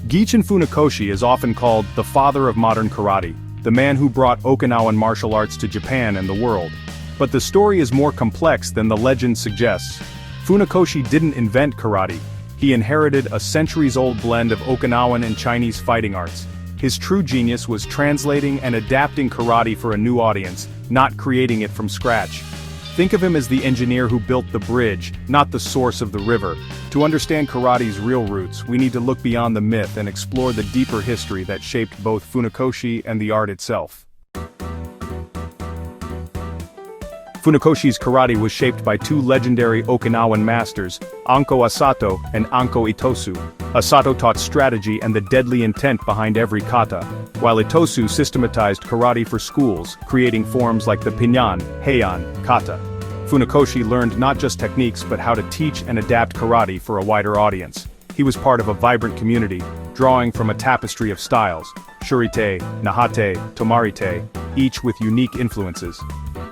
Gichin Funakoshi is often called the father of modern karate, the man who brought Okinawan martial arts to Japan and the world. But the story is more complex than the legend suggests. Funakoshi didn't invent karate. He inherited a centuries-old blend of Okinawan and Chinese fighting arts. His true genius was translating and adapting karate for a new audience, not creating it from scratch. Think of him as the engineer who built the bridge, not the source of the river. To understand karate's real roots, we need to look beyond the myth and explore the deeper history that shaped both Funakoshi and the art itself. Funakoshi's karate was shaped by two legendary Okinawan masters, Anko Asato and Anko Itosu. Asato taught strategy and the deadly intent behind every kata, while Itosu systematized karate for schools, creating forms like the pinyan, heian, kata. Funakoshi learned not just techniques but how to teach and adapt karate for a wider audience. He was part of a vibrant community, drawing from a tapestry of styles, shurite, nahate, tomarite, each with unique influences.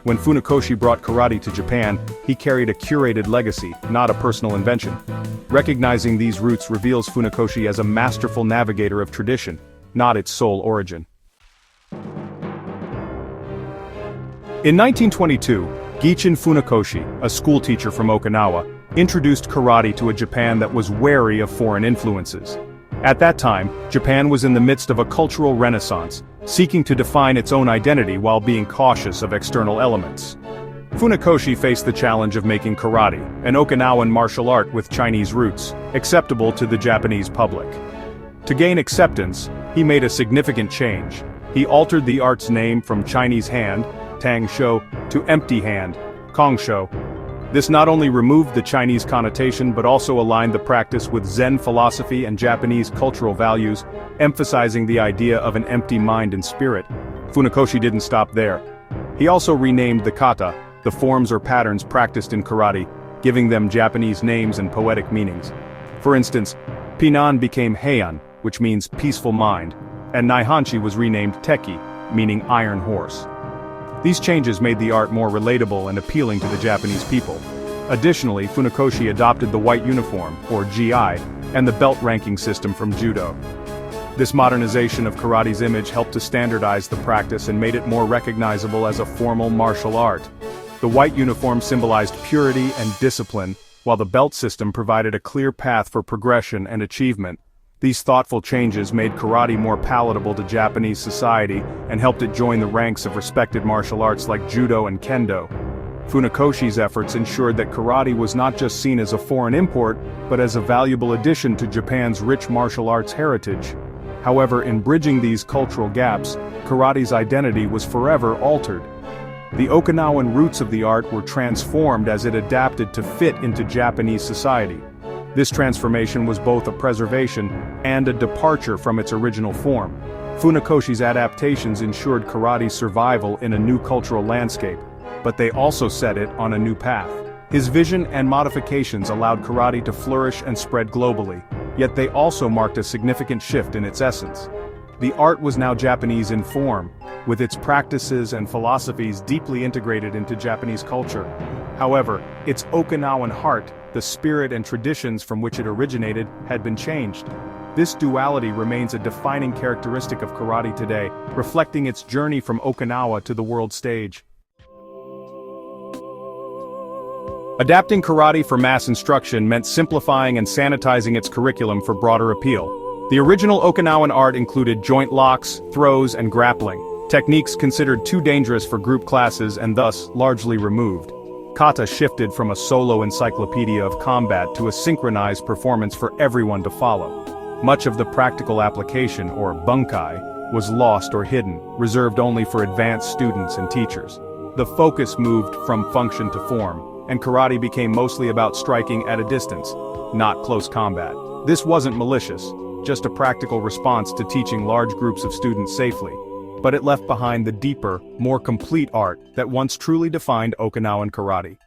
When Funakoshi brought karate to Japan, he carried a curated legacy, not a personal invention. Recognizing these roots reveals Funakoshi as a masterful navigator of tradition, not its sole origin. In 1922, Gichin Funakoshi, a schoolteacher from Okinawa, introduced karate to a Japan that was wary of foreign influences. At that time, Japan was in the midst of a cultural renaissance, seeking to define its own identity while being cautious of external elements. Funakoshi faced the challenge of making karate, an Okinawan martial art with Chinese roots, acceptable to the Japanese public. To gain acceptance, he made a significant change. He altered the art's name from Chinese hand, Tang Shou, to empty hand, Kong Shou. This not only removed the Chinese connotation but also aligned the practice with Zen philosophy and Japanese cultural values, emphasizing the idea of an empty mind and spirit. Funakoshi didn't stop there. He also renamed the kata, the forms or patterns practiced in karate, giving them Japanese names and poetic meanings. For instance, Pinnan became heian, which means peaceful mind, and Naihanchi was renamed teki, meaning iron horse. These changes made the art more relatable and appealing to the Japanese people. Additionally, Funakoshi adopted the white uniform, or GI, and the belt ranking system from judo. This modernization of karate's image helped to standardize the practice and made it more recognizable as a formal martial art. The white uniform symbolized purity and discipline, while the belt system provided a clear path for progression and achievement. These thoughtful changes made karate more palatable to Japanese society and helped it join the ranks of respected martial arts like judo and kendo. Funakoshi's efforts ensured that karate was not just seen as a foreign import, but as a valuable addition to Japan's rich martial arts heritage. However, in bridging these cultural gaps, karate's identity was forever altered. The Okinawan roots of the art were transformed as it adapted to fit into Japanese society. This transformation was both a preservation and a departure from its original form. Funakoshi's adaptations ensured karate's survival in a new cultural landscape, but they also set it on a new path. His vision and modifications allowed karate to flourish and spread globally, yet they also marked a significant shift in its essence. The art was now Japanese in form, with its practices and philosophies deeply integrated into Japanese culture. However, its Okinawan heart, the spirit and traditions from which it originated, had been changed. This duality remains a defining characteristic of karate today, reflecting its journey from Okinawa to the world stage. Adapting karate for mass instruction meant simplifying and sanitizing its curriculum for broader appeal. The original Okinawan art included joint locks, throws, and grappling, techniques considered too dangerous for group classes and thus largely removed. Kata shifted from a solo encyclopedia of combat to a synchronized performance for everyone to follow. Much of the practical application, or bunkai, was lost or hidden, reserved only for advanced students and teachers. The focus moved from function to form, and karate became mostly about striking at a distance, not close combat. This wasn't malicious, just a practical response to teaching large groups of students safely. But it left behind the deeper, more complete art that once truly defined Okinawan karate.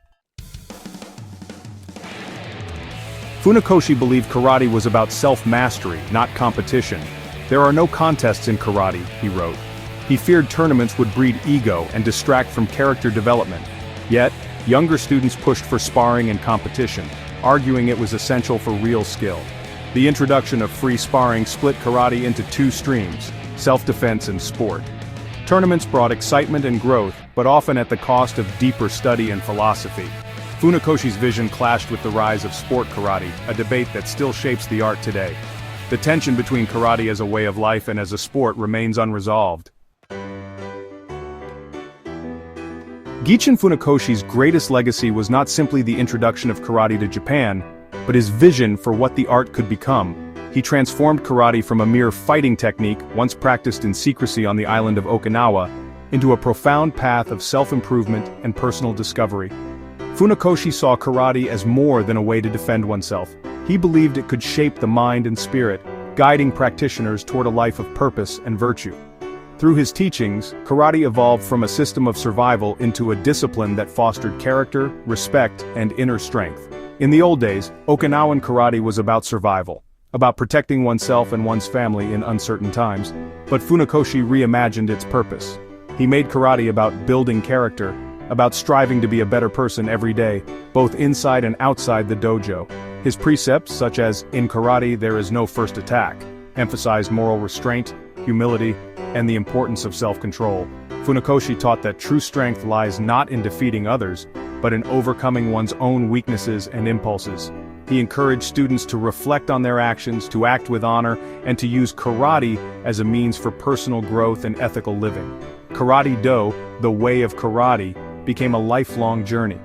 Funakoshi believed karate was about self-mastery, not competition. "There are no contests in karate," he wrote. He feared tournaments would breed ego and distract from character development. Yet, younger students pushed for sparring and competition, arguing it was essential for real skill. The introduction of free sparring split karate into two streams, self-defense and sport. Tournaments brought excitement and growth, but often at the cost of deeper study and philosophy. Funakoshi's vision clashed with the rise of sport karate, a debate that still shapes the art today. The tension between karate as a way of life and as a sport remains unresolved. Gichin Funakoshi's greatest legacy was not simply the introduction of karate to Japan, but his vision for what the art could become. He transformed karate from a mere fighting technique, once practiced in secrecy on the island of Okinawa, into a profound path of self-improvement and personal discovery. Funakoshi saw karate as more than a way to defend oneself. He believed it could shape the mind and spirit, guiding practitioners toward a life of purpose and virtue. Through his teachings, karate evolved from a system of survival into a discipline that fostered character, respect, and inner strength. In the old days, Okinawan karate was about survival, about protecting oneself and one's family in uncertain times, but Funakoshi reimagined its purpose. He made karate about building character, about striving to be a better person every day, both inside and outside the dojo. His precepts, such as, "In karate there is no first attack," emphasized moral restraint, humility, and the importance of self-control. Funakoshi taught that true strength lies not in defeating others, but in overcoming one's own weaknesses and impulses. He encouraged students to reflect on their actions, to act with honor, and to use karate as a means for personal growth and ethical living. Karate-do, the way of karate, became a lifelong journey.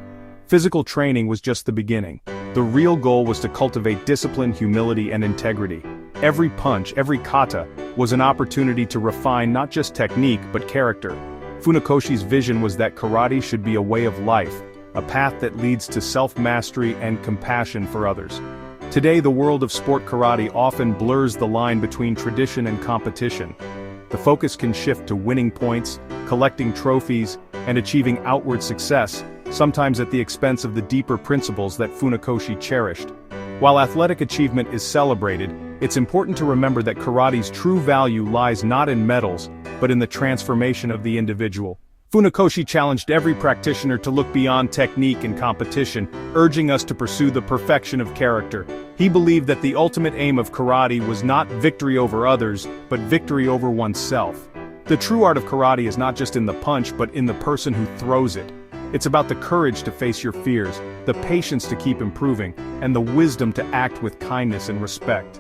Physical training was just the beginning. The real goal was to cultivate discipline, humility, and integrity. Every punch, every kata, was an opportunity to refine not just technique but character. Funakoshi's vision was that karate should be a way of life, a path that leads to self-mastery and compassion for others. Today, the world of sport karate often blurs the line between tradition and competition. The focus can shift to winning points, collecting trophies, and achieving outward success, sometimes at the expense of the deeper principles that Funakoshi cherished. While athletic achievement is celebrated, it's important to remember that karate's true value lies not in medals, but in the transformation of the individual. Funakoshi challenged every practitioner to look beyond technique and competition, urging us to pursue the perfection of character. He believed that the ultimate aim of karate was not victory over others, but victory over oneself. The true art of karate is not just in the punch, but in the person who throws it. It's about the courage to face your fears, the patience to keep improving, and the wisdom to act with kindness and respect.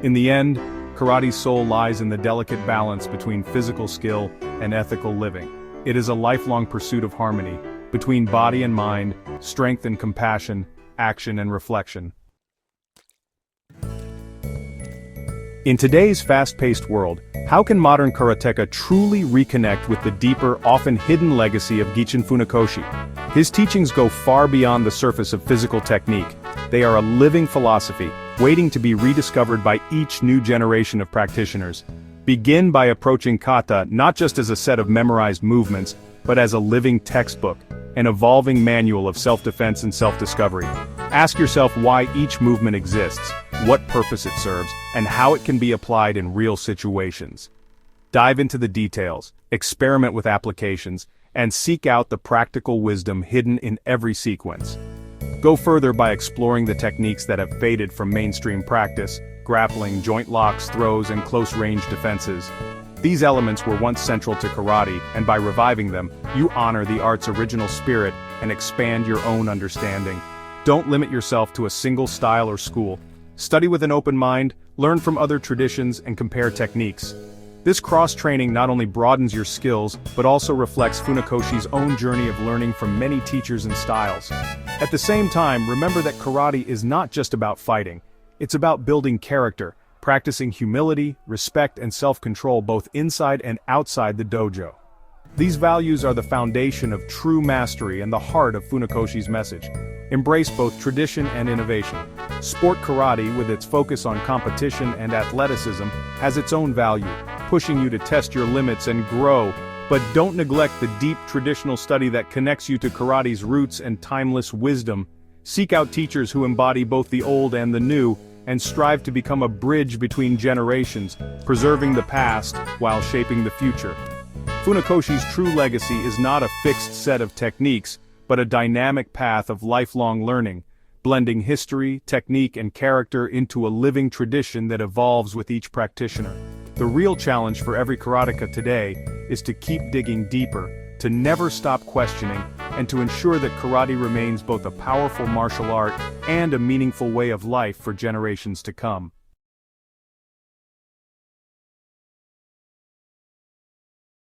In the end, karate's soul lies in the delicate balance between physical skill and ethical living. It is a lifelong pursuit of harmony, between body and mind, strength and compassion, action and reflection. In today's fast-paced world, how can modern karateka truly reconnect with the deeper, often hidden legacy of Gichin Funakoshi? His teachings go far beyond the surface of physical technique. They are a living philosophy, waiting to be rediscovered by each new generation of practitioners. Begin by approaching kata not just as a set of memorized movements, but as a living textbook, an evolving manual of self-defense and self-discovery. Ask yourself why each movement exists, what purpose it serves, and how it can be applied in real situations. Dive into the details, experiment with applications, and seek out the practical wisdom hidden in every sequence. Go further by exploring the techniques that have faded from mainstream practice: grappling, joint locks, throws, and close-range defenses. These elements were once central to karate, and by reviving them, you honor the art's original spirit and expand your own understanding. Don't limit yourself to a single style or school. Study with an open mind, learn from other traditions, and compare techniques. This cross-training not only broadens your skills, but also reflects Funakoshi's own journey of learning from many teachers and styles. At the same time, remember that karate is not just about fighting. It's about building character, practicing humility, respect, and self-control both inside and outside the dojo. These values are the foundation of true mastery and the heart of Funakoshi's message. Embrace both tradition and innovation. Sport karate, with its focus on competition and athleticism, has its own value, pushing you to test your limits and grow. But don't neglect the deep traditional study that connects you to karate's roots and timeless wisdom. Seek out teachers who embody both the old and the new, and strive to become a bridge between generations, preserving the past while shaping the future. Funakoshi's true legacy is not a fixed set of techniques, but a dynamic path of lifelong learning. blending history, technique, and character into a living tradition that evolves with each practitioner. The real challenge for every karateka today is to keep digging deeper, to never stop questioning, and to ensure that karate remains both a powerful martial art and a meaningful way of life for generations to come.